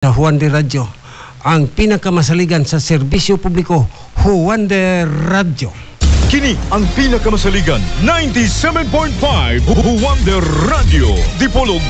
Sa Juan de Radio, ang pinakamasaligan sa serbisyo publiko, Juan de Radio. Kini ang pinakamasaligan 97.5 Wonder Radio Dipolog.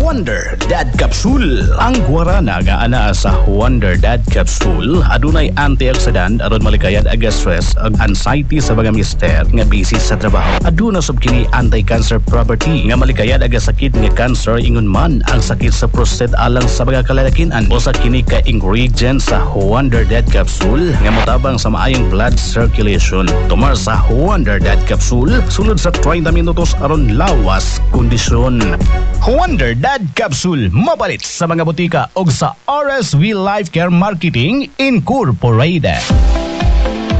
Wonder Dad Capsule. Ang guarana nga anaa sa Wonder Dad Capsule adunay antioxidant aron malikayad aga stress ug anxiety sa mga mister nga busy sa trabaho. Aduna sab kini anti-cancer property nga malikayad aga sakit nga cancer ingon man ang sakit sa prostate alang sa mga kalalakian. Usa kini ka ingredient sa Wonder Dad Capsule nga motabang sa maayong blood circulation. Tumar sa Wonder Dad Capsule sulod sa 30 minutos aron lawas kondisyon. Wonder Dad Capsule mabalit sa mga butika o sa RSV Life Care Marketing Incorporated.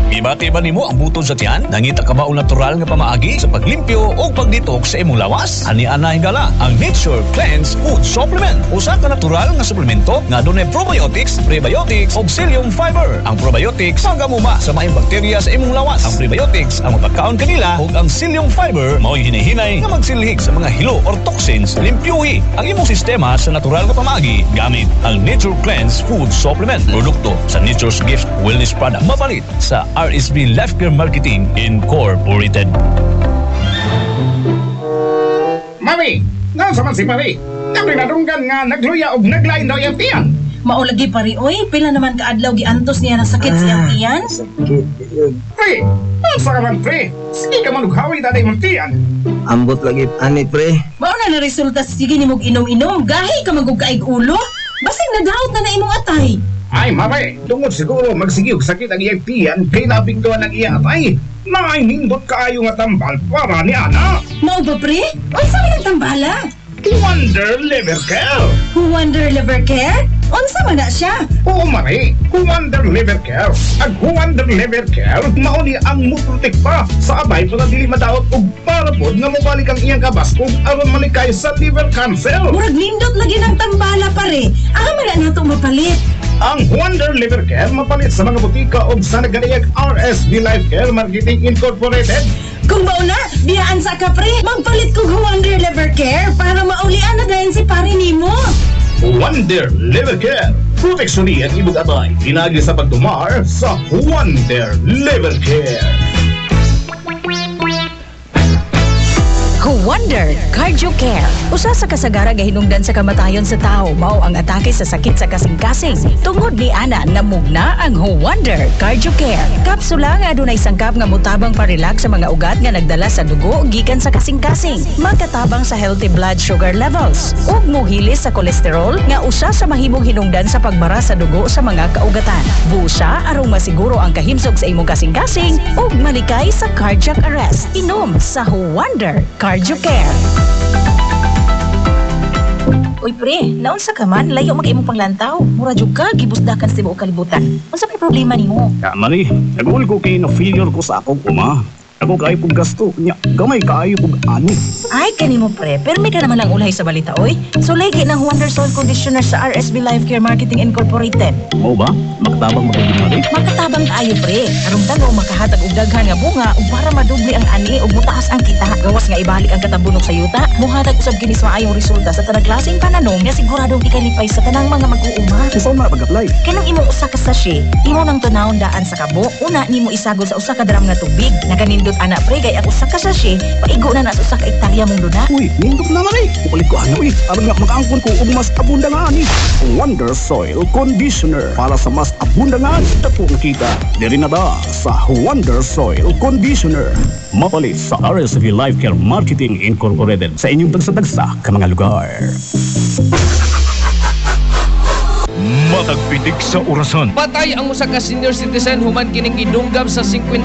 Ibati ba nimo ang butod sa tiyan? Nangita ka ba o natural nga pamaagi sa paglimpyo o pagdetox sa imong lawas? Ani ana hingala ang Nature Cleanse Food Supplement. Usa ka natural nga suplemento nga adunay probiotics, prebiotics ug psyllium fiber. Ang probiotics magamuma sa maayong bakterya sa imong lawas. Ang prebiotics ang magpakaon kanila ug ang psyllium fiber mao'y hinahinay nga magsilhig sa mga hilo or toxins. Limpyuhi ang imong sistema sa natural nga pamaagi gamit ang Nature Cleanse Food Supplement. Produkto sa Nature's Gift Wellness Product. Mabalit sa RSV Life Care Marketing Incorporated. Mami! Nasa man si Mami? Napinadunggan nga nagluya o naglain daw yung tiyan. Maulagi pari, oy. Pila naman kaadlaw giantos niya na sakit siyang tiyan. Pre! Unsa ka man, pre? Sige ka manughawi na mong tiyan. Ambot lagi ani pre. Mao na resulta sige nimog inom-inom. Gahi ka magugkaig ulo. Basig nadaot na imong atay. Ay, mami! Tungod siguro magsigiyog sakit ang iyang tiyan kay napigtuan ng iyang atay. Nainindot kaayo nga tambal para ni Ana. Mao ba pre? Unsa man ang tambala? Wonder Liver Care! Wonder Liver Care? Unsa man na siya? Oo, mami! Wonder Liver Care! Ang Wonder Liver Care mauni ang muprotekta sa abay para dili madaot ug para pod nga mobalik ang iyang kabaskog aron malikay sa liver cancer. Murag nindot lagi ng tambala pare. Amo na nato mapalit. Ang Wonder Liver Care mapalit sa mga butika o sa nagaliag RSV Life Care Marketing Incorporated. Kung mauna, biyaan sa ka pre, magpalit ko Wonder Liver Care para maulian na dayon si pare nimo. Wonder Liver Care. Proteksyon niya at ibig atay. Pinagi sa pagdumar sa Wonder Liver Care. Wonder Cardio Care. Usa sa kasagaran nga hinungdan sa kamatayon sa tao mao ang atake sa sakit sa kasing-kasing. Tungod ni ana namugna ang Wonder Cardio Care. Kapsula nga adunay sangkap nga mutabang pa-relax sa mga ugat nga nagdala sa dugo gikan sa kasing-kasing. Magkatabang sa healthy blood sugar levels ug mohilis sa kolesterol nga usa sa mahimong hinungdan sa pagbara sa dugo sa mga kaugatan. Busa aron masiguro ang kahimsog sa imong kasing-kasing ug malikay sa cardiac arrest. Inom sa Wonder Cardio Care. Uy pre, naunsa ka man layo mag-imong panglantaw. Mura jud ka gibusdakan sa tibuok kalibutan. Unsa may problema nimo? Mali, nagul ko kay na failure ko sa akong uma. Ako kaayo pong gasto niya. Gamay kaayo pong ani. Ay kanimo pre, pero may ka naman lang ulay sa balita oy. So lagi ng Wonder Soil Conditioner sa RSV Life Care Marketing Incorporated. Mo ba? Magtabang magdumali. Makatabang kaayo pre. Aron tango makahatag og daghan nga bunga ug para madubli ang ani ug mutaas ang kita. Gawas nga ibalik ang katabunok sa yuta, muhatag usab kini sa maayong resulta sa tanang klaseng pananom nga siguradong ikalipay sa tanang mga mag-uuma. Isa na pag-apply. Kanang imong usa ka sachet, imo nang tunawon daan sa kabo, una nimo isagol sa usa ka drum nga tubig. Naganindot anak pre kay ako sa kasasye, paigo na sa usa ka ektarya mong luna. Uy, nindot naman eh. Kupalit ko ano eh. Aron nga mag-angkon ko og mas abunda nga ani. Wonder Soil Conditioner para sa mas abunda nga ani. Dako nakita, diri na ba sa Wonder Soil Conditioner. Mapalit sa RSV Life Care Marketing Incorporated sa inyong tagsa-tagsa ka mga lugar. Matagpitik sa orasan. Patay ang usa ka senior citizen human kining gidunggam sa 59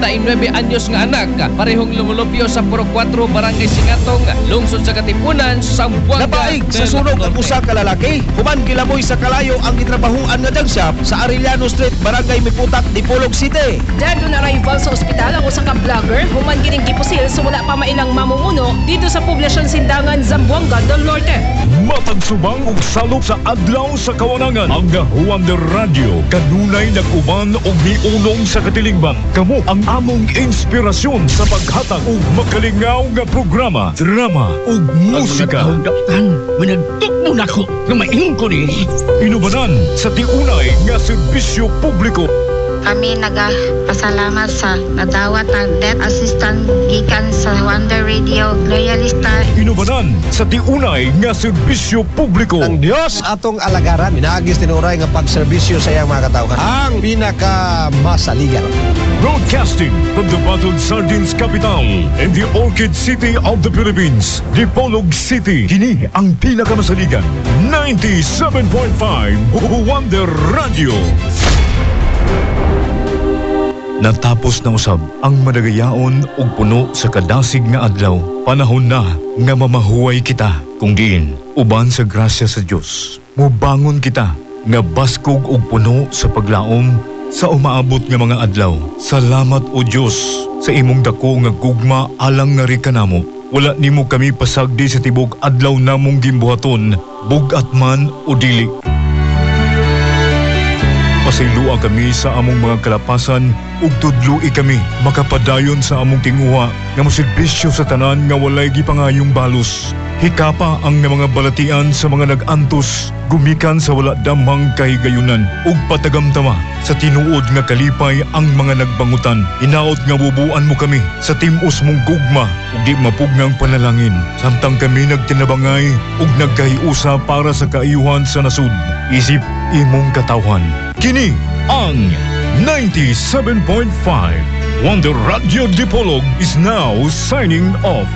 anyos nga anak. Parehong lumulupyo sa Puro 4 Barangay Singatong, lungsod sa Katipunan, Zamboanga. Napaig sa sunog ang usa ka lalaki. Human gilamoy sa kalayo ang gitrabahuan nga junk shop sa Arellano Street, Barangay Miputak, Dipolog City. Dead on arrival sa ospital ang usa ka vlogger human kining gipusil sumula pa mailang mamumuno dito sa poblasyon Sindangan, Zamboanga del Norte. Matagsubang og salop sa adlaw sa kawanangan. Ang Wonder Radio. Kanunay nag-uban o niulong sa katilingban. Kamo ang among inspirasyon sa paghatag o makalingaw nga programa, drama o musika. Managtok mo na ko na maingon ko ni. Inubanan sa tiunay nga serbisyo publiko. Kami nagapasalamat sa nadawat ng death assistant gikan sa Wonder Radio Loyalista. Inubanan sa tiunay nga serbisyo publiko. Ang Dios atong alagaran, minaagis tinuray nga pagserbisyo sa iyang mga katawhan. Ang pinakamasaligan. Broadcasting from the Battled Sardines capital in the Orchid City of the Philippines, Dipolog City. Kini ang pinakamasaligan. 97.5 Wonder Radio. Natapos na usab ang madagayaon ug puno sa kadasig nga adlaw. Panahon na nga mamahuway kita, kung diin uban sa grasya sa Dios. Mubangon kita nga baskog ug puno sa paglaom sa umaabot nga mga adlaw. Salamat o Dios sa imong dako nga gugma alang nga kanamo. Wala nimo kami pasagdi sa tibok adlaw namong gimbuhaton, bugat man o dili. Pasilua kami sa among mga kalapasan ug tudloi kami makapadayon sa among tinguha nga moserbisyo sa tanan nga walay gipangayong balos. Hikapa ang mga balatian sa mga nag-antos, gumikan sa wala damhang kahigayunan ug patagamtama sa tinuod nga kalipay ang mga nagbangutan. Inaot nga bubuan mo kami sa tim-os mong gugma ug di mapuggang panalangin. Samtang kami nagtinabangay ug nagkahiusa para sa kaayuhan sa nasud. Isip imong katawhan. Kini ang 97.5 Wonder Radio Dipolog is now signing off.